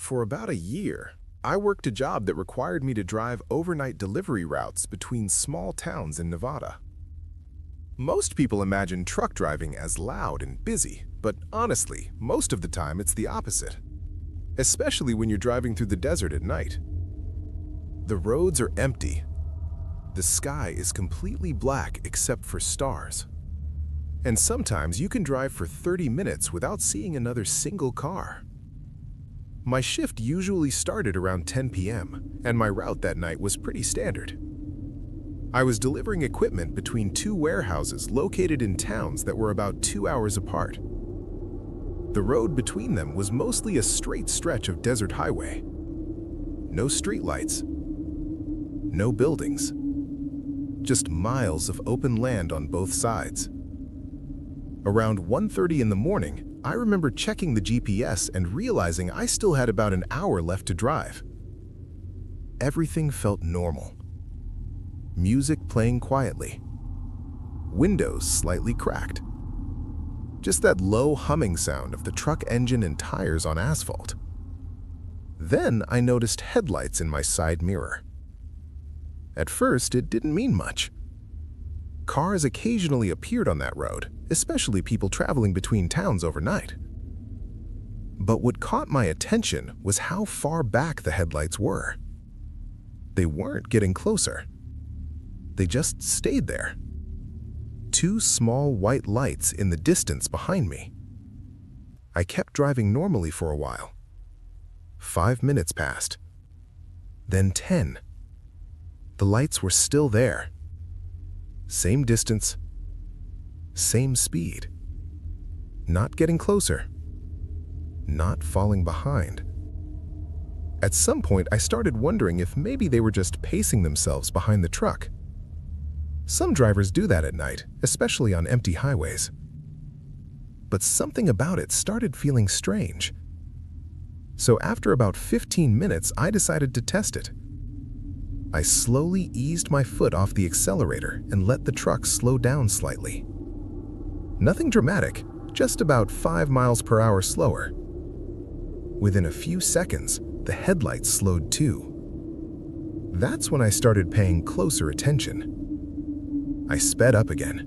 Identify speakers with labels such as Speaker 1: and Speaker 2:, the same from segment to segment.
Speaker 1: For about a year, I worked a job that required me to drive overnight delivery routes between small towns in Nevada. Most people imagine truck driving as loud and busy, but honestly, most of the time it's the opposite. Especially when you're driving through the desert at night. The roads are empty. The sky is completely black except for stars. And sometimes you can drive for 30 minutes without seeing another single car. My shift usually started around 10 p.m., and my route that night was pretty standard. I was delivering equipment between two warehouses located in towns that were about 2 hours apart. The road between them was mostly a straight stretch of desert highway. No streetlights, no buildings, just miles of open land on both sides. Around 1:30 in the morning, I remember checking the GPS and realizing I still had about an hour left to drive. Everything felt normal. Music playing quietly. Windows slightly cracked. Just that low humming sound of the truck engine and tires on asphalt. Then I noticed headlights in my side mirror. At first, it didn't mean much. Cars occasionally appeared on that road, especially people traveling between towns overnight. But what caught my attention was how far back the headlights were. They weren't getting closer. They just stayed there. Two small white lights in the distance behind me. I kept driving normally for a while. 5 minutes passed. Then 10. The lights were still there. Same distance, same speed. Not getting closer, not falling behind. At some point, I started wondering if maybe they were just pacing themselves behind the truck. Some drivers do that at night, especially on empty highways. But something about it started feeling strange. So after about 15 minutes, I decided to test it. I slowly eased my foot off the accelerator and let the truck slow down slightly. Nothing dramatic, just about 5 miles per hour slower. Within a few seconds, the headlights slowed too. That's when I started paying closer attention. I sped up again.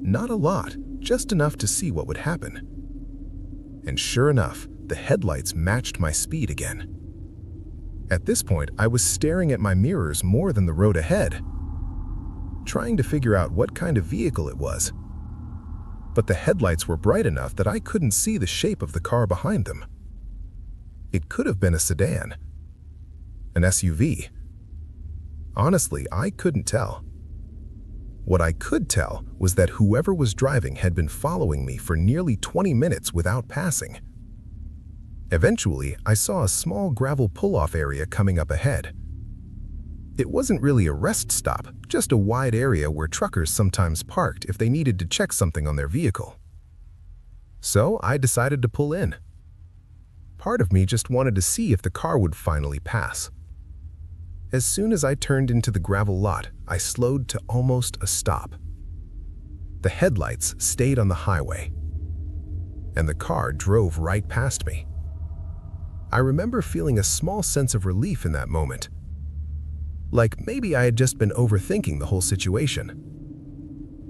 Speaker 1: Not a lot, just enough to see what would happen. And sure enough, the headlights matched my speed again. At this point, I was staring at my mirrors more than the road ahead, trying to figure out what kind of vehicle it was. But the headlights were bright enough that I couldn't see the shape of the car behind them. It could have been a sedan, an SUV. Honestly, I couldn't tell. What I could tell was that whoever was driving had been following me for nearly 20 minutes without passing. Eventually, I saw a small gravel pull-off area coming up ahead. It wasn't really a rest stop, just a wide area where truckers sometimes parked if they needed to check something on their vehicle. So I decided to pull in. Part of me just wanted to see if the car would finally pass. As soon as I turned into the gravel lot, I slowed to almost a stop. The headlights stayed on the highway, and the car drove right past me. I remember feeling a small sense of relief in that moment. Like maybe I had just been overthinking the whole situation.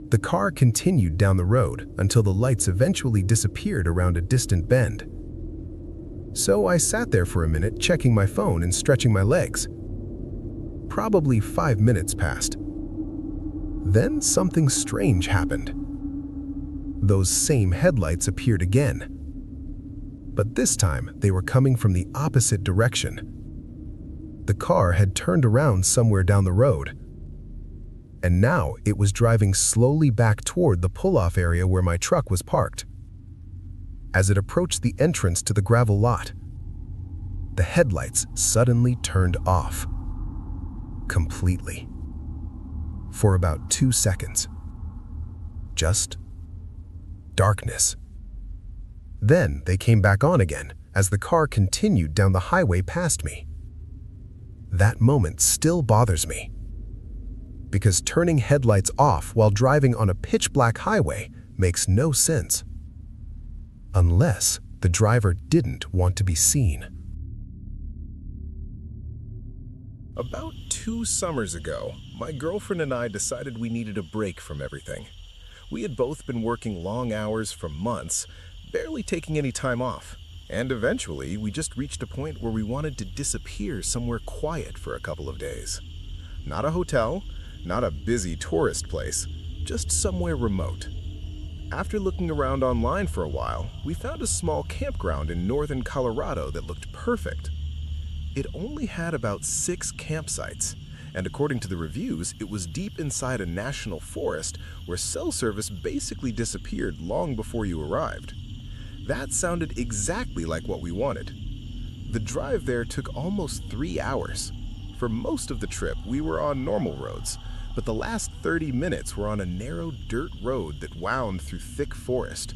Speaker 1: The car continued down the road until the lights eventually disappeared around a distant bend. So I sat there for a minute checking my phone and stretching my legs. Probably 5 minutes passed. Then something strange happened. Those same headlights appeared again. But this time, they were coming from the opposite direction. The car had turned around somewhere down the road. And now it was driving slowly back toward the pull-off area where my truck was parked. As it approached the entrance to the gravel lot, the headlights suddenly turned off. Completely. For about 2 seconds. Just darkness. Then they came back on again as the car continued down the highway past me. That moment still bothers me, because turning headlights off while driving on a pitch-black highway makes no sense. Unless the driver didn't want to be seen. About 2 summers ago, my girlfriend and I decided we needed a break from everything. We had both been working long hours for months, barely taking any time off. And eventually, we just reached a point where we wanted to disappear somewhere quiet for a couple of days. Not a hotel, not a busy tourist place, just somewhere remote. After looking around online for a while, we found a small campground in northern Colorado that looked perfect. It only had about 6 campsites, and according to the reviews, it was deep inside a national forest where cell service basically disappeared long before you arrived. That sounded exactly like what we wanted. The drive there took almost 3 hours. For most of the trip, we were on normal roads, but the last 30 minutes were on a narrow dirt road that wound through thick forest.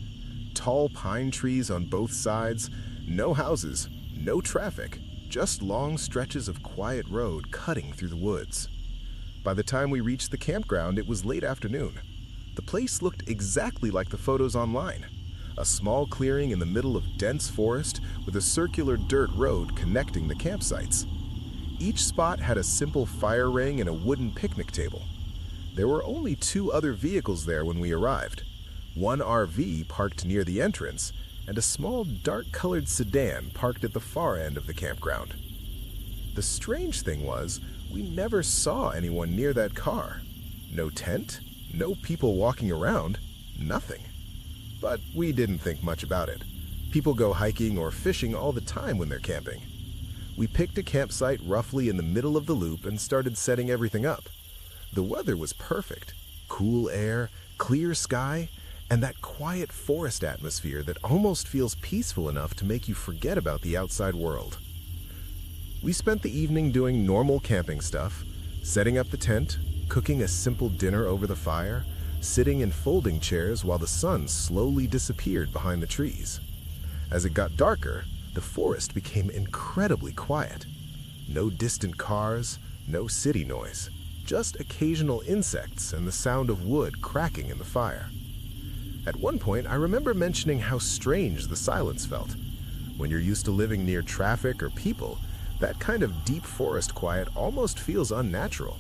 Speaker 1: Tall pine trees on both sides, no houses, no traffic, just long stretches of quiet road cutting through the woods. By the time we reached the campground, it was late afternoon. The place looked exactly like the photos online. A small clearing in the middle of dense forest with a circular dirt road connecting the campsites. Each spot had a simple fire ring and a wooden picnic table. There were only 2 other vehicles there when we arrived. One RV parked near the entrance, and a small dark-colored sedan parked at the far end of the campground. The strange thing was, we never saw anyone near that car. No tent, no people walking around, nothing. But we didn't think much about it. People go hiking or fishing all the time when they're camping. We picked a campsite roughly in the middle of the loop and started setting everything up. The weather was perfect. Cool air, clear sky, and that quiet forest atmosphere that almost feels peaceful enough to make you forget about the outside world. We spent the evening doing normal camping stuff, setting up the tent, cooking a simple dinner over the fire, sitting in folding chairs while the sun slowly disappeared behind the trees. As it got darker, the forest became incredibly quiet. No distant cars, no city noise, just occasional insects and the sound of wood cracking in the fire. At one point, I remember mentioning how strange the silence felt. When you're used to living near traffic or people, that kind of deep forest quiet almost feels unnatural.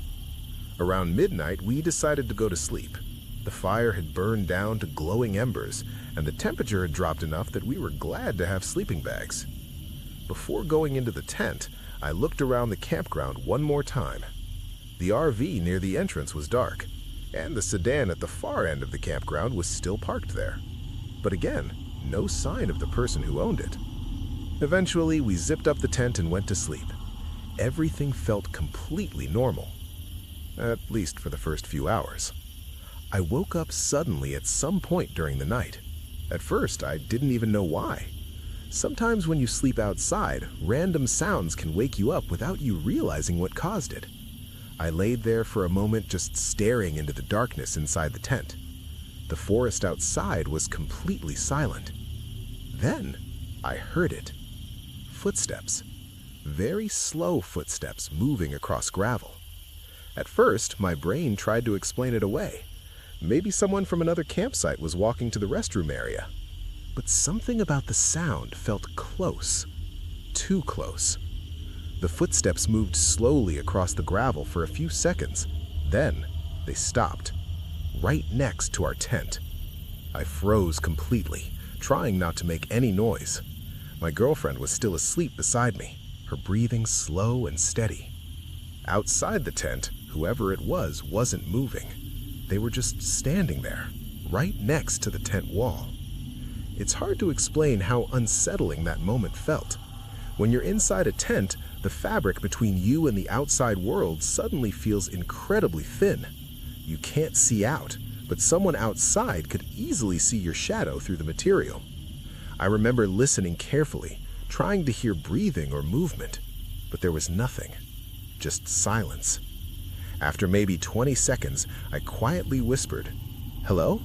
Speaker 1: Around midnight, we decided to go to sleep. The fire had burned down to glowing embers, and the temperature had dropped enough that we were glad to have sleeping bags. Before going into the tent, I looked around the campground one more time. The RV near the entrance was dark, and the sedan at the far end of the campground was still parked there. But again, no sign of the person who owned it. Eventually, we zipped up the tent and went to sleep. Everything felt completely normal, at least for the first few hours. I woke up suddenly at some point during the night. At first, I didn't even know why. Sometimes when you sleep outside, random sounds can wake you up without you realizing what caused it. I laid there for a moment just staring into the darkness inside the tent. The forest outside was completely silent. Then I heard it. Footsteps. Very slow footsteps moving across gravel. At first, my brain tried to explain it away. Maybe someone from another campsite was walking to the restroom area. But something about the sound felt close. Too close. The footsteps moved slowly across the gravel for a few seconds. Then they stopped, right next to our tent. I froze completely, trying not to make any noise. My girlfriend was still asleep beside me, her breathing slow and steady. Outside the tent, whoever it was wasn't moving. They were just standing there, right next to the tent wall. It's hard to explain how unsettling that moment felt. When you're inside a tent, the fabric between you and the outside world suddenly feels incredibly thin. You can't see out, but someone outside could easily see your shadow through the material. I remember listening carefully, trying to hear breathing or movement, but there was nothing, just silence. After maybe 20 seconds, I quietly whispered, "Hello?"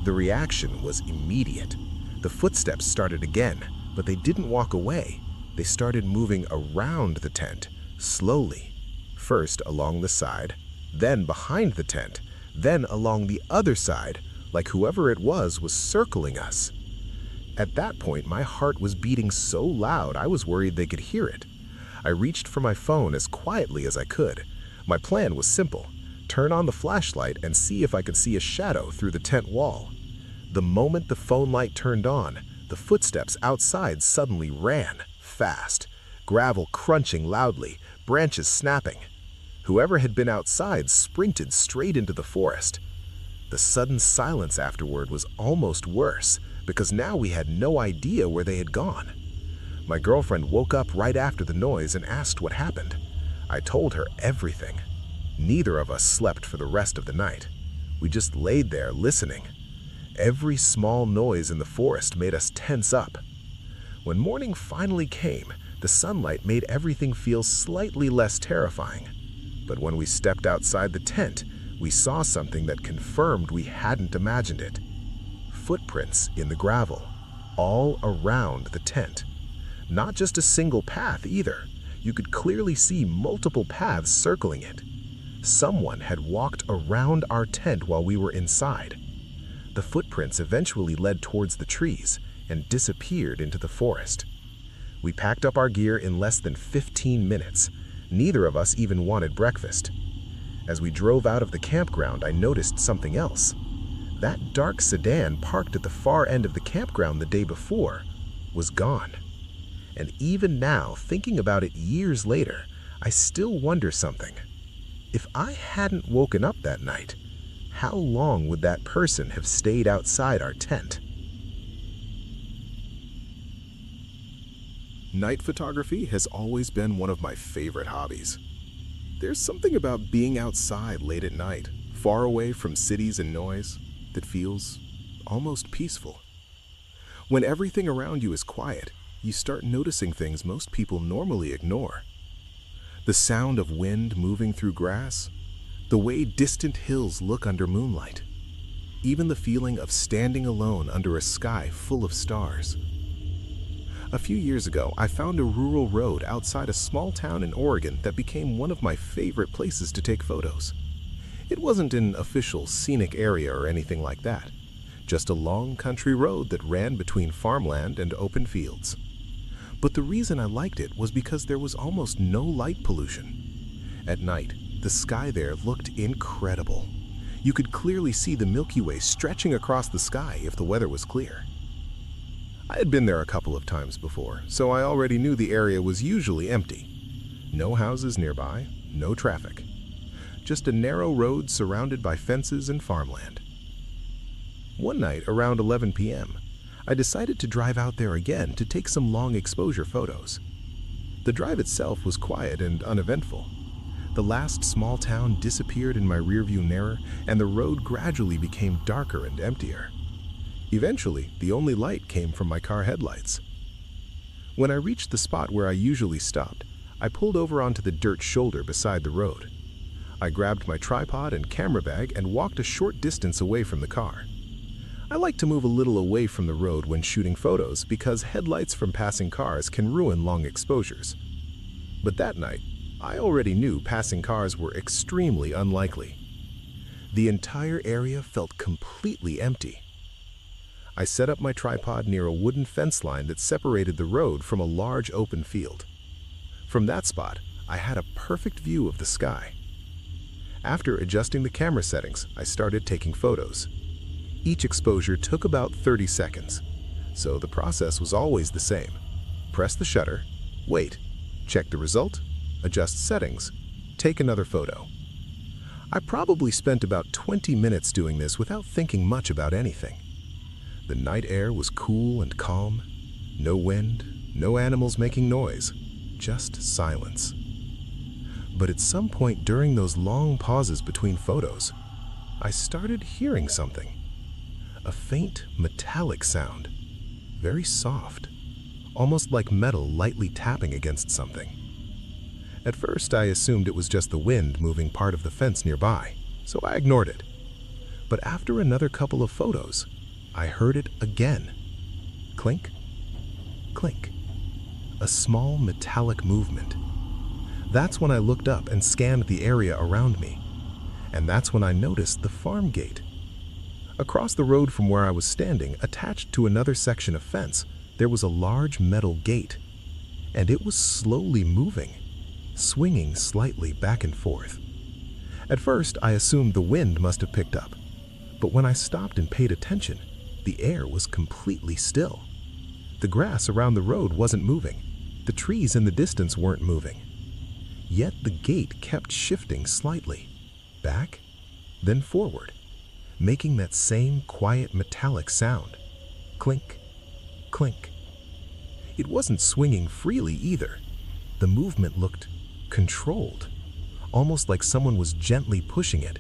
Speaker 1: The reaction was immediate. The footsteps started again, but they didn't walk away. They started moving around the tent, slowly. First along the side, then behind the tent, then along the other side, like whoever it was circling us. At that point, my heart was beating so loud I was worried they could hear it. I reached for my phone as quietly as I could. My plan was simple: turn on the flashlight and see if I could see a shadow through the tent wall. The moment the phone light turned on, the footsteps outside suddenly ran fast, gravel crunching loudly, branches snapping. Whoever had been outside sprinted straight into the forest. The sudden silence afterward was almost worse, because now we had no idea where they had gone. My girlfriend woke up right after the noise and asked what happened. I told her everything. Neither of us slept for the rest of the night. We just laid there listening. Every small noise in the forest made us tense up. When morning finally came, the sunlight made everything feel slightly less terrifying. But when we stepped outside the tent, we saw something that confirmed we hadn't imagined it. Footprints in the gravel, all around the tent. Not just a single path either. You could clearly see multiple paths circling it. Someone had walked around our tent while we were inside. The footprints eventually led towards the trees and disappeared into the forest. We packed up our gear in less than 15 minutes. Neither of us even wanted breakfast. As we drove out of the campground, I noticed something else. That dark sedan parked at the far end of the campground the day before was gone. And even now, thinking about it years later, I still wonder something. If I hadn't woken up that night, how long would that person have stayed outside our tent? Night photography has always been one of my favorite hobbies. There's something about being outside late at night, far away from cities and noise, that feels almost peaceful. When everything around you is quiet, you start noticing things most people normally ignore. The sound of wind moving through grass, the way distant hills look under moonlight, even the feeling of standing alone under a sky full of stars. A few years ago, I found a rural road outside a small town in Oregon that became one of my favorite places to take photos. It wasn't an official scenic area or anything like that, just a long country road that ran between farmland and open fields. But the reason I liked it was because there was almost no light pollution. At night, the sky there looked incredible. You could clearly see the Milky Way stretching across the sky if the weather was clear. I had been there a couple of times before, so I already knew the area was usually empty. No houses nearby, no traffic. Just a narrow road surrounded by fences and farmland. One night around 11 p.m., I decided to drive out there again to take some long exposure photos. The drive itself was quiet and uneventful. The last small town disappeared in my rearview mirror, and the road gradually became darker and emptier. Eventually, the only light came from my car headlights. When I reached the spot where I usually stopped, I pulled over onto the dirt shoulder beside the road. I grabbed my tripod and camera bag and walked a short distance away from the car. I like to move a little away from the road when shooting photos because headlights from passing cars can ruin long exposures. But that night, I already knew passing cars were extremely unlikely. The entire area felt completely empty. I set up my tripod near a wooden fence line that separated the road from a large open field. From that spot, I had a perfect view of the sky. After adjusting the camera settings, I started taking photos. Each exposure took about 30 seconds, so the process was always the same. Press the shutter, wait, check the result, adjust settings, take another photo. I probably spent about 20 minutes doing this without thinking much about anything. The night air was cool and calm, no wind, no animals making noise, just silence. But at some point during those long pauses between photos, I started hearing something. A faint, metallic sound, very soft, almost like metal lightly tapping against something. At first, I assumed it was just the wind moving part of the fence nearby, so I ignored it. But after another couple of photos, I heard it again. Clink, clink, a small metallic movement. That's when I looked up and scanned the area around me, and that's when I noticed the farm gate. Across the road from where I was standing, attached to another section of fence, there was a large metal gate. and it was slowly moving, swinging slightly back and forth. At first, I assumed the wind must have picked up, but when I stopped and paid attention, the air was completely still. The grass around the road wasn't moving. The trees in the distance weren't moving. Yet the gate kept shifting slightly, back, then forward, making that same quiet metallic sound. Clink, clink. It wasn't swinging freely either. The movement looked controlled, almost like someone was gently pushing it.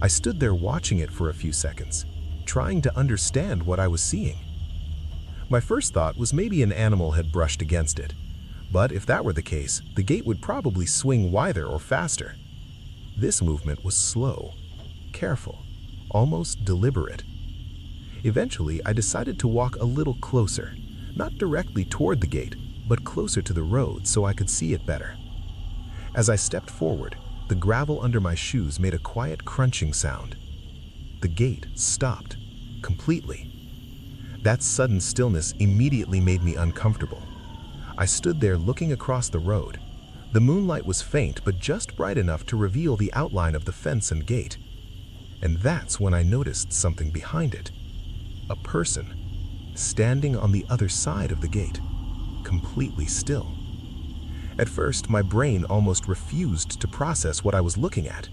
Speaker 1: I stood there watching it for a few seconds, trying to understand what I was seeing. My first thought was maybe an animal had brushed against it, but if that were the case, the gate would probably swing wider or faster. This movement was slow, careful, almost deliberate. Eventually, I decided to walk a little closer, not directly toward the gate, but closer to the road so I could see it better. As I stepped forward, the gravel under my shoes made a quiet crunching sound. The gate stopped, completely. That sudden stillness immediately made me uncomfortable. I stood there looking across the road. The moonlight was faint but just bright enough to reveal the outline of the fence and gate. And that's when I noticed something behind it. A person, standing on the other side of the gate, completely still. At first, my brain almost refused to process what I was looking at,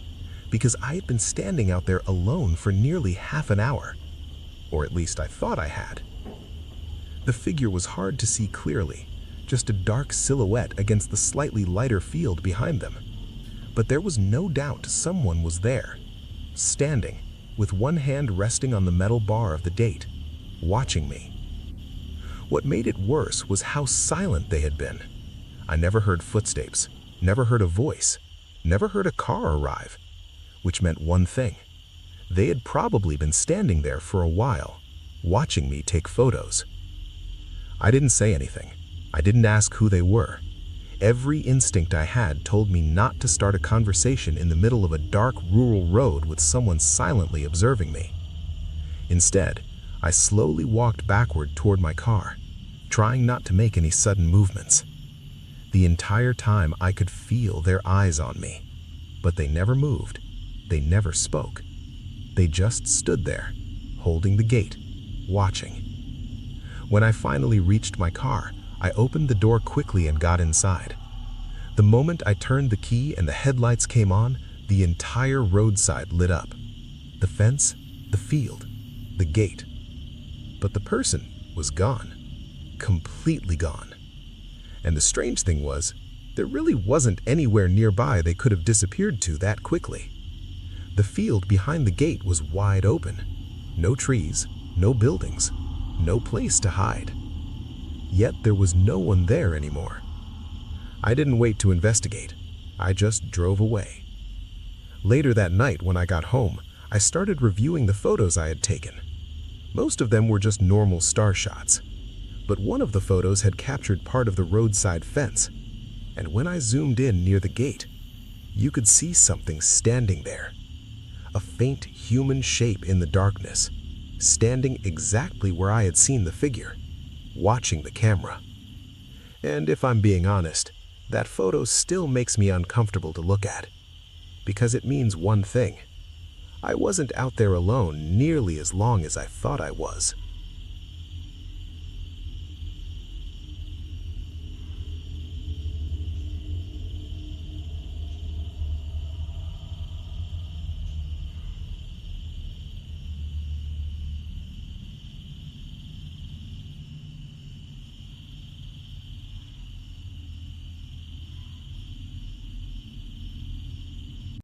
Speaker 1: because I had been standing out there alone for nearly half an hour. Or at least I thought I had. The figure was hard to see clearly, just a dark silhouette against the slightly lighter field behind them. But there was no doubt someone was there, standing, with one hand resting on the metal bar of the gate, watching me. What made it worse was how silent they had been. I never heard footsteps, never heard a voice, never heard a car arrive, which meant one thing. They had probably been standing there for a while, watching me take photos. I didn't say anything. I didn't ask who they were. Every instinct I had told me not to start a conversation in the middle of a dark rural road with someone silently observing me. Instead, I slowly walked backward toward my car, trying not to make any sudden movements. The entire time I could feel their eyes on me, but they never moved. They never spoke. They just stood there, holding the gate, watching. When I finally reached my car, I opened the door quickly and got inside. The moment I turned the key and the headlights came on, the entire roadside lit up. The fence, the field, the gate. But the person was gone, completely gone. And the strange thing was, there really wasn't anywhere nearby they could have disappeared to that quickly. The field behind the gate was wide open. No trees, no buildings, no place to hide. Yet there was no one there anymore. I didn't wait to investigate. I just drove away. Later that night when I got home, I started reviewing the photos I had taken. Most of them were just normal star shots. But one of the photos had captured part of the roadside fence. And when I zoomed in near the gate, you could see something standing there. A faint human shape in the darkness, standing exactly where I had seen the figure, watching the camera. And if I'm being honest, that photo still makes me uncomfortable to look at, because it means one thing. I wasn't out there alone nearly as long as I thought I was.